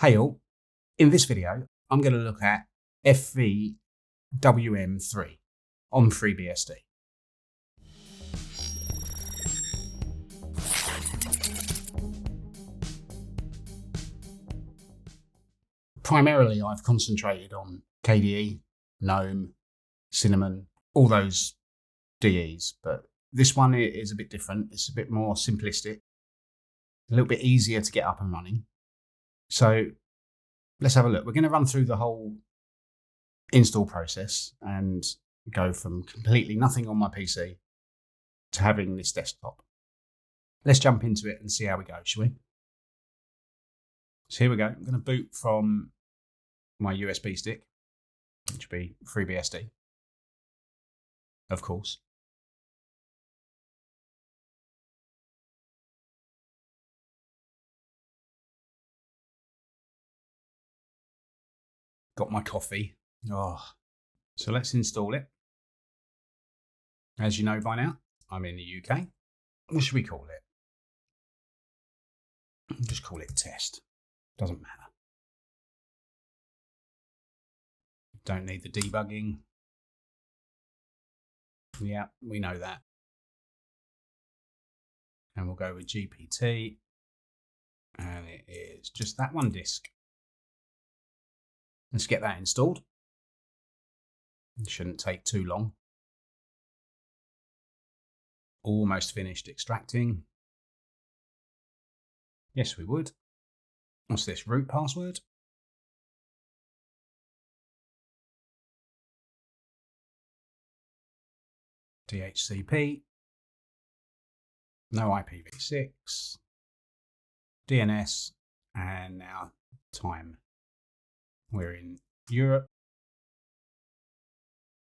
Hey all, in this video, I'm going to look at FVWM3 on FreeBSD. Primarily, I've concentrated on KDE, GNOME, Cinnamon, all those DEs, but this one is a bit different. It's a bit more simplistic, a little bit easier to get up and running. So let's have a look. We're going to run through the whole install process and go from completely nothing on my PC to having this desktop. Let's jump into it and see how we go, shall we? So here we go. I'm going to boot from my USB stick, which will be FreeBSD, of course. Got my coffee. So let's install it. As you know by now, I'm in the UK. What should we call it? Just call it test. Doesn't matter. Don't need the debugging. Yeah, we know that. And we'll go with GPT. And it is just that one disk. Let's get that installed. It shouldn't take too long. Almost finished extracting. Yes, we would. What's this? Root password? DHCP. No IPv6. DNS. And now time. We're in Europe,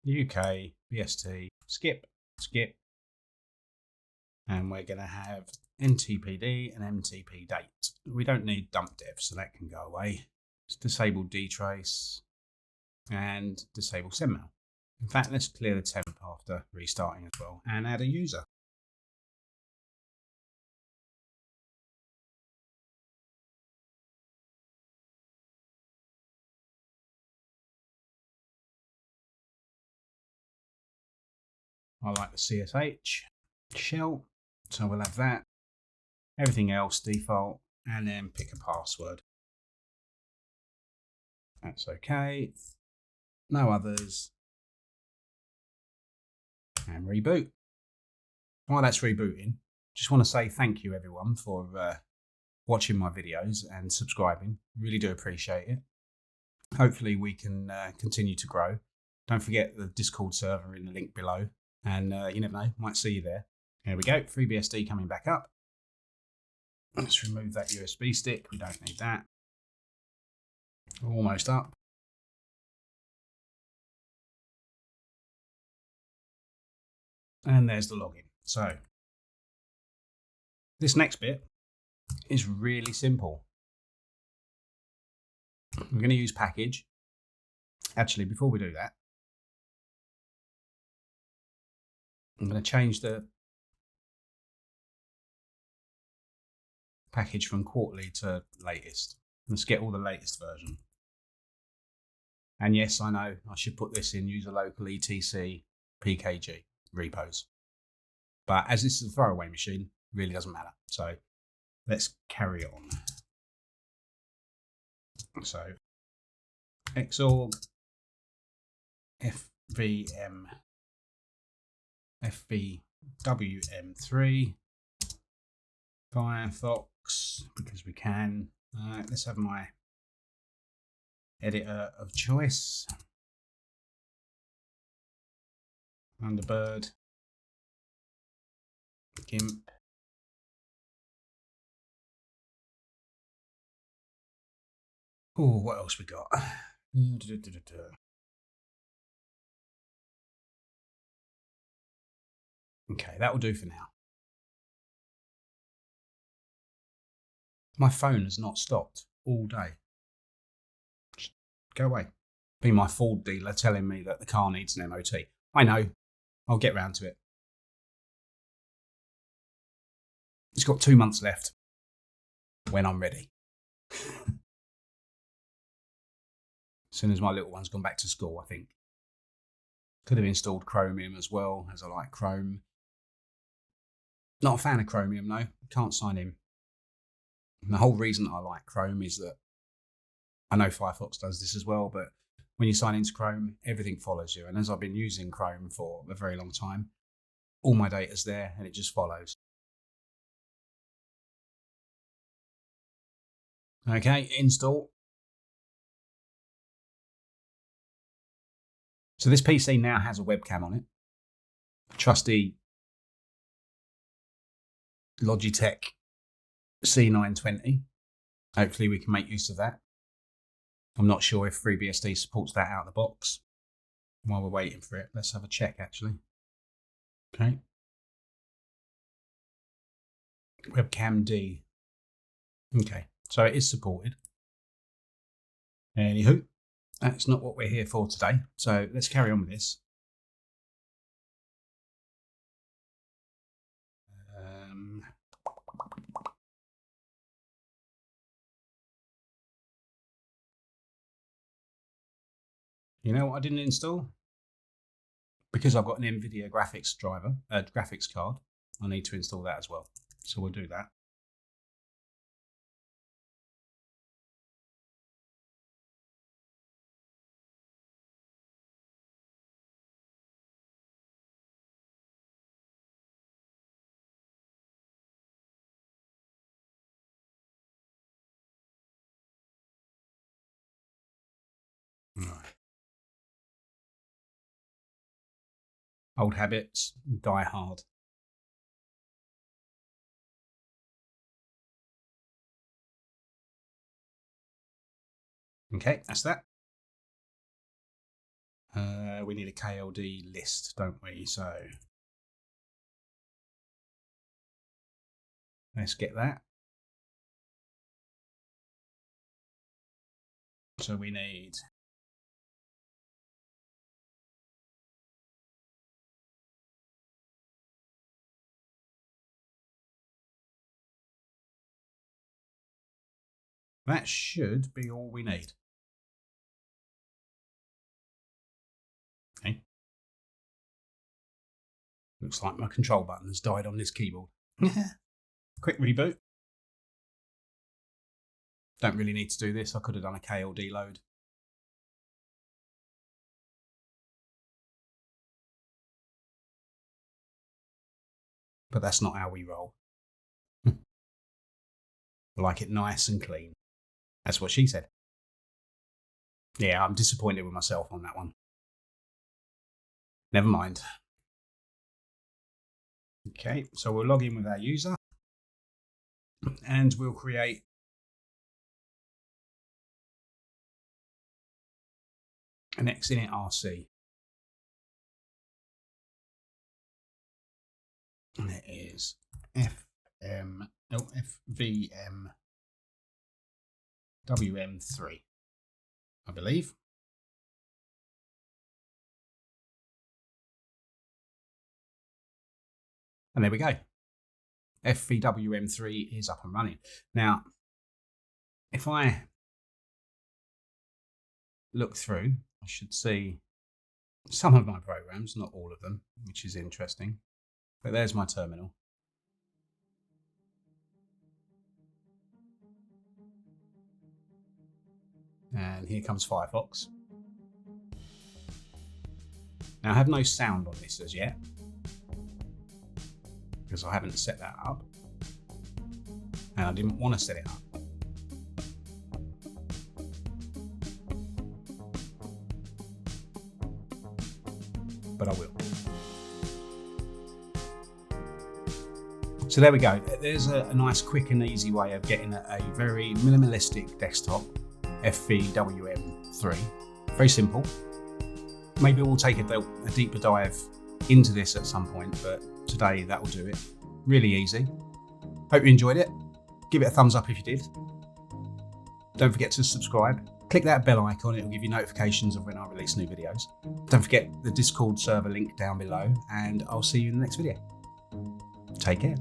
UK, BST, skip, and we're going to have NTPD and MTP date. We don't need dump dev, so that can go away. Let's disable dtrace and disable sendmail. In fact, let's clear the temp after restarting as well and add a user. I like the CSH shell, so we'll have that. Everything else default, and then pick a password. That's okay. No others. And reboot. While that's rebooting, just want to say thank you everyone for watching my videos and subscribing. Really do appreciate it. Hopefully we can continue to grow. Don't forget the Discord server in the link below. And you never know, might see you there. Here we go, FreeBSD coming back up. Let's remove that USB stick, we don't need that. Almost up. And there's the login. So, this next bit is really simple. We're going to use package. Actually, before we do that, I'm going to change the package from quarterly to latest. Let's get all the latest version. And yes, I know I should put this in user local etc pkg repos. But as this is a throwaway machine, really doesn't matter. So let's carry on. So xorg FVWM3 Firefox, because we can. Let's have my editor of choice. Thunderbird, GIMP. Oh, what else we got? Okay, that will do for now. My phone has not stopped all day. Just go away. Be my Ford dealer telling me that the car needs an MOT. I know. I'll get round to it. It's got 2 months left when I'm ready. soon as my little one's gone back to school, I think. Could have installed Chromium as well, as I like Chrome. Not a fan of Chromium, no. Can't sign in. And the whole reason I like Chrome is that I know Firefox does this as well, but when you sign into Chrome, everything follows you. And as I've been using Chrome for a very long time, all my data's there and it just follows. Okay, install. So this PC now has a webcam on it. Trusty Logitech C920. Hopefully we can make use of that. I'm not sure if FreeBSD supports that out of the box. While we're waiting for it, let's have a check actually. Okay. Webcam D. Okay, so it is supported. Anywho, that's not what we're here for today. So let's carry on with this. You know what I didn't install? Because I've got an NVIDIA graphics driver, graphics card, I need to install that as well. So we'll do that. Right. Old habits die hard. Okay, that's that. We need a KLD list, don't we? So let's get that. So we need that should be all we need. Okay. Looks like my control button has died on this keyboard. Quick reboot. Don't really need to do this. I could have done a KLD load. But that's not how we roll. I like it nice and clean. That's what she said. Yeah, I'm disappointed with myself on that one. Never mind. Okay, so we'll log in with our user and we'll create an Xinit RC. And it is FVWM3, I believe. And there we go. FVWM3 is up and running. Now, if I look through, I should see some of my programs, not all of them, which is interesting. But there's my terminal. And here comes Firefox. Now I have no sound on this as yet, because I haven't set that up. And I didn't want to set it up. But I will. So there we go. There's a nice, quick and easy way of getting a very minimalistic desktop, FVWM3. Very simple. Maybe we'll take a deeper dive into this at some point, but today that will do it. Really easy. Hope you enjoyed it. Give it a thumbs up if you did. Don't forget to subscribe. Click that bell icon, it'll give you notifications of when I release new videos. Don't forget the Discord server link down below, and I'll see you in the next video. Take care.